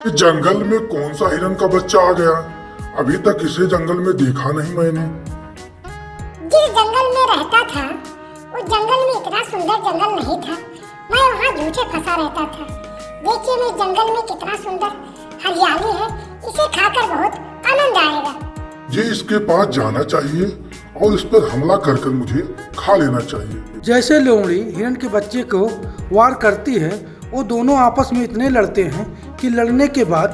ये जंगल में कौन सा हिरन का बच्चा आ गया? अभी तक इसे जंगल में देखा नहीं मैंने। जिस जंगल में रहता था उस जंगल में इतना सुंदर जंगल नहीं था। मैं वहाँ झूठे फंसा रहता था। देखिए मैं जंगल में कितना सुंदर हरियाली है, इसे खाकर बहुत आनंद आएगा। ये इसके पास जाना चाहिए और इस पर हमला कर कर मुझे खा लेना चाहिए। जैसे लोमड़ी हिरण के बच्चे को वार करती है, वो दोनों आपस में इतने लड़ते हैं कि लड़ने के बाद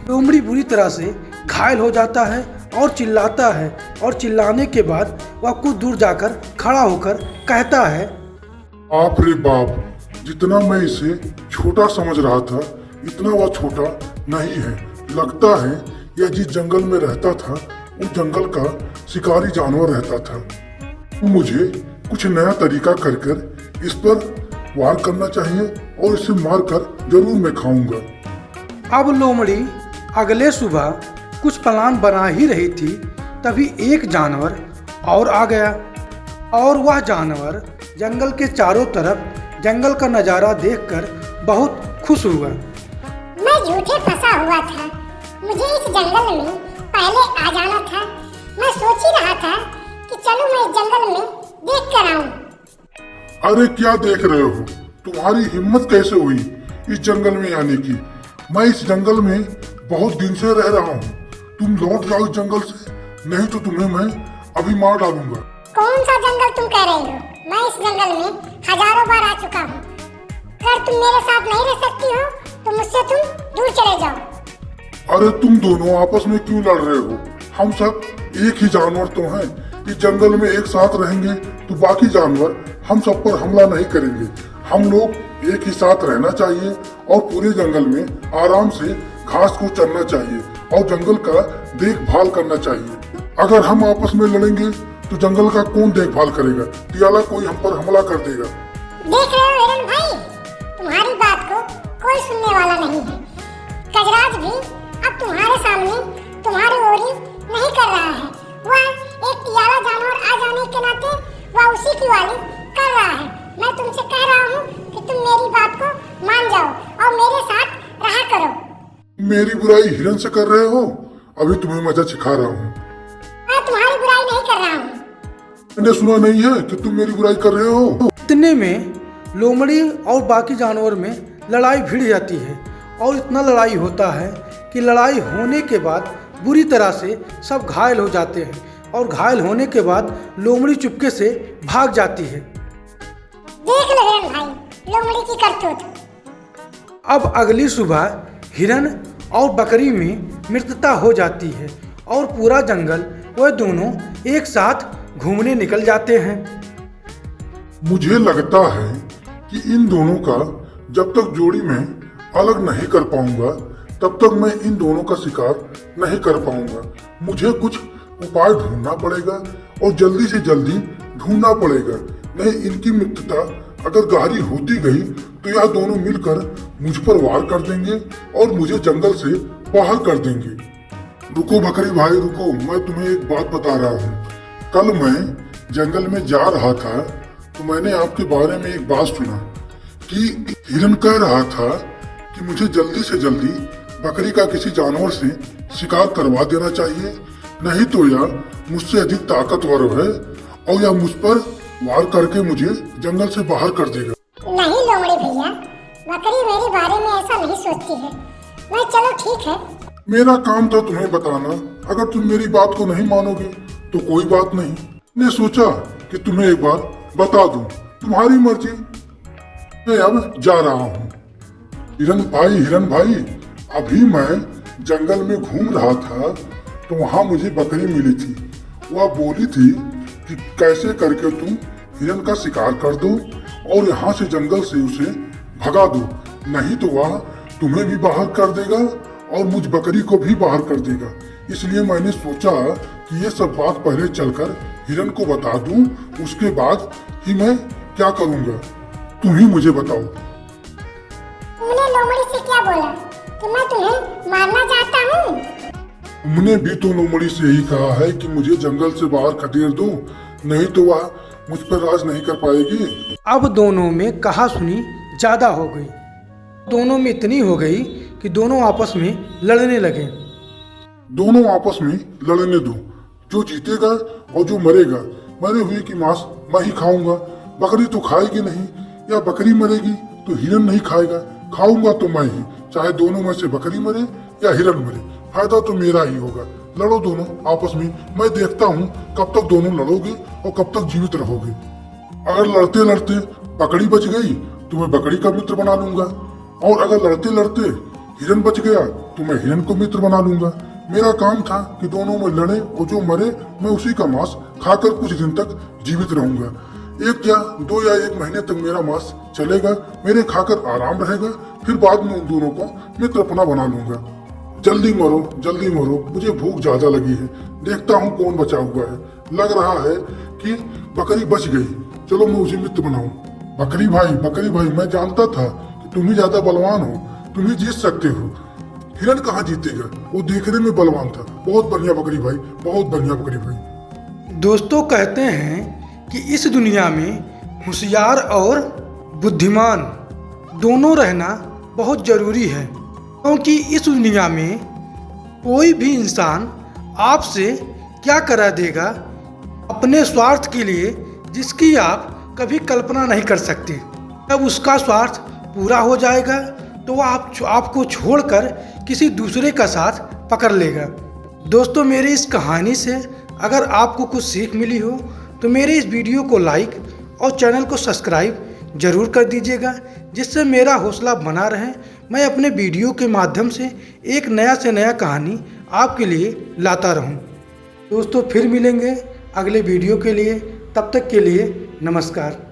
लोमड़ी बुरी तरह से घायल हो जाता है और चिल्लाता है, और चिल्लाने के बाद वह कुछ दूर जाकर खड़ा होकर कहता है, बाप रे बाप, जितना मैं इसे छोटा समझ रहा था इतना वह छोटा नहीं है। लगता है यह जिस जंगल में रहता था उस जंगल का शिकारी जानवर रहता था। मुझे कुछ नया तरीका कर कर इस पर वार करना चाहिए और इसे मारकर जरूर मैं खाऊंगा। अब लोमड़ी अगले सुबह कुछ प्लान बना ही रही थी, तभी एक जानवर और आ गया और वह जानवर जंगल के चारों तरफ जंगल का नज़ारा देखकर बहुत खुश हुआ। मैं झूठे फंसा हुआ था, मुझे इस जंगल में पहले आ जाना था। मैं सोच ही रहा था कि चलो मैं इस जंगल में देख कर आऊं। अरे क्या देख रहे हो? तुम्हारी हिम्मत कैसे हुई इस जंगल में आने की? मैं इस जंगल में बहुत दिन से रह रहा हूँ। तुम लौट जाओ इस जंगल से, नहीं तो तुम्हें मैं अभी मार डालूंगा। कौन सा जंगल तुम कह रहे हो? मैं इस जंगल में हजारों बार आ चुका हूँ। अगर तुम मेरे साथ नहीं रह सकती हो तो मुझसे तुम दूर चले जाओ। अरे तुम दोनों आपस में क्यों लड़ रहे हो? हम सब एक ही जानवर तो हैं। इस जंगल में एक साथ रहेंगे तो बाकी जानवर हम सब पर हमला नहीं करेंगे। हम लोग एक ही साथ रहना चाहिए और पूरे जंगल में आराम से घास को चरना चाहिए और जंगल का देखभाल करना चाहिए। अगर हम आपस में लड़ेंगे तो जंगल का कौन देखभाल करेगा? तियाला कोई हम पर हमला कर देगा। देख रहे हो हिरन भाई, तुम्हारी बात को कोई सुनने वाला नहीं है। गजराज भी अब तुम्हारे सामने तुम्हारी ओरी नहीं कर रहा है। वह एक तियाला जानवर आ जाने के नाते वह उसी की वाली कर रहा है। मैं तुमसे कह रहा हूँ कि तुम मेरी बात को मान जाओ और मेरे साथ रहा करो। मेरी बुराई हिरन से कर रहे हो? अभी तुम्हें मजा सिखा रहा हूँ। मैं तुम्हारी बुराई नहीं कर रहा हूँ। मैंने सुना नहीं है कि तुम मेरी बुराई कर रहे हो। इतने में लोमड़ी और बाकी जानवर में लड़ाई भिड़ जाती है और इतना लड़ाई होता है कि लड़ाई होने के बाद बुरी तरह से सब घायल हो जाते हैं, और घायल होने के बाद लोमड़ी चुपके से भाग जाती है। देख लो हिरन भाई, लोमड़ी की करतूत। अब अगली सुबह हिरन और बकरी में मित्रता हो जाती है और पूरा जंगल वह दोनों एक साथ घूमने निकल जाते हैं। मुझे लगता है कि इन दोनों का जब तक जोड़ी में अलग नहीं कर पाऊंगा तब तक मैं इन दोनों का शिकार नहीं कर पाऊंगा। मुझे कुछ उपाय ढूंढना पड़ेगा और जल्दी से जल्दी ढूंढना पड़ेगा। नहीं इनकी मित्रता अगर गहरी होती गई तो यह दोनों मिलकर मुझ पर वार कर देंगे और मुझे जंगल से बाहर कर देंगे। रुको बकरी भाई रुको, मैं तुम्हें एक बात बता रहा हूँ। कल मैं जंगल में जा रहा था तो मैंने आपके बारे में एक बात सुना कि हिरन कह रहा था कि मुझे जल्दी से जल्दी बकरी का किसी जानवर से शिकार करवा देना चाहिए, नहीं तो यह मुझसे अधिक ताकतवर है और यह मुझ पर वार करके मुझे जंगल से बाहर कर देगा। नहीं लोमड़ी भैया, बकरी मेरे बारे में ऐसा नहीं सोचती है। मैं चलो ठीक है। मेरा काम था तुम्हें बताना। अगर तुम मेरी बात को नहीं मानोगे तो कोई बात नहीं। मैंने सोचा कि तुम्हें एक बार बता दूं। तुम्हारी मर्जी, मैं अब जा रहा हूँ। हिरन भाई, अभी मैं जंगल में घूम रहा था तो वहाँ मुझे बकरी मिली थी। वह बोली थी कि कैसे करके तुम हिरन का शिकार कर दो और यहाँ से जंगल से उसे भगा दो, नहीं तो वह तुम्हें भी बाहर कर देगा और मुझ बकरी को भी बाहर कर देगा। इसलिए मैंने सोचा कि ये सब बात पहले चलकर हिरन को बता दूं, उसके बाद ही मैं क्या करूँगा। तुम ही मुझे बताओ। तुमने लोमड़ी से क्या बोला कि मैं तुम्हें मारना चाहता हूँ? तुमने भी तो लोमड़ी से ही कहा है कि मुझे जंगल से बाहर खदेड़ दो, नहीं तो वह मुझ पर राज नहीं कर पाएगी। अब दोनों में कहा सुनी ज्यादा हो गई। दोनों में इतनी हो गई कि दोनों आपस में लड़ने लगे। दोनों आपस में लड़ने दो, जो जीतेगा और जो मरेगा, मरे हुए की मांस मैं ही खाऊंगा। बकरी तो खाएगी नहीं, या बकरी मरेगी तो हिरन नहीं खाएगा, खाऊंगा तो मैं ही। चाहे दोनों में से बकरी मरे या हिरन मरे, फायदा तो मेरा ही होगा। लड़ो दोनों आपस में, मैं देखता हूँ कब तक दोनों लड़ोगे और कब तक जीवित रहोगे। अगर लड़ते लड़ते बकरी बच गई तो मैं बकरी का मित्र बना लूंगा, और अगर लड़ते लड़ते हिरन बच गया तो मैं हिरन को मित्र बना लूंगा। मेरा काम था कि दोनों में लड़े और जो मरे मैं उसी का मांस खाकर कुछ दिन तक जीवित रहूंगा। 1 या 2 या 1 महीने तक मेरा मांस चलेगा, मेरे खाकर आराम रहेगा, फिर बाद में उन दोनों को मित्र अपना बना लूंगा। जल्दी मरो, मुझे भूख ज्यादा लगी है। देखता हूँ कौन बचा हुआ है। लग रहा है कि बकरी बच गई, चलो मैं उसे मित्र बनाऊं। बकरी भाई, मैं जानता था कि तुम ही ज्यादा बलवान हो, तुम ही जीत सकते हो। हिरन कहाँ जीतेगा, वो देखने में बलवान था। बहुत बढ़िया बकरी भाई, बहुत बढ़िया बकरी भाई। दोस्तों कहते हैं कि इस दुनिया में होशियार और बुद्धिमान दोनों रहना बहुत ज़रूरी है, क्योंकि इस दुनिया में कोई भी इंसान आपसे क्या करा देगा अपने स्वार्थ के लिए, जिसकी आप कभी कल्पना नहीं कर सकते। जब उसका स्वार्थ पूरा हो जाएगा तो आपको छोड़कर किसी दूसरे का साथ पकड़ लेगा। दोस्तों मेरी इस कहानी से अगर आपको कुछ सीख मिली हो तो मेरे इस वीडियो को लाइक और चैनल को सब्सक्राइब ज़रूर कर दीजिएगा, जिससे मेरा हौसला बना रहे, मैं अपने वीडियो के माध्यम से एक नया से नया कहानी आपके लिए लाता रहूं। दोस्तों फिर मिलेंगे अगले वीडियो के लिए, तब तक के लिए नमस्कार।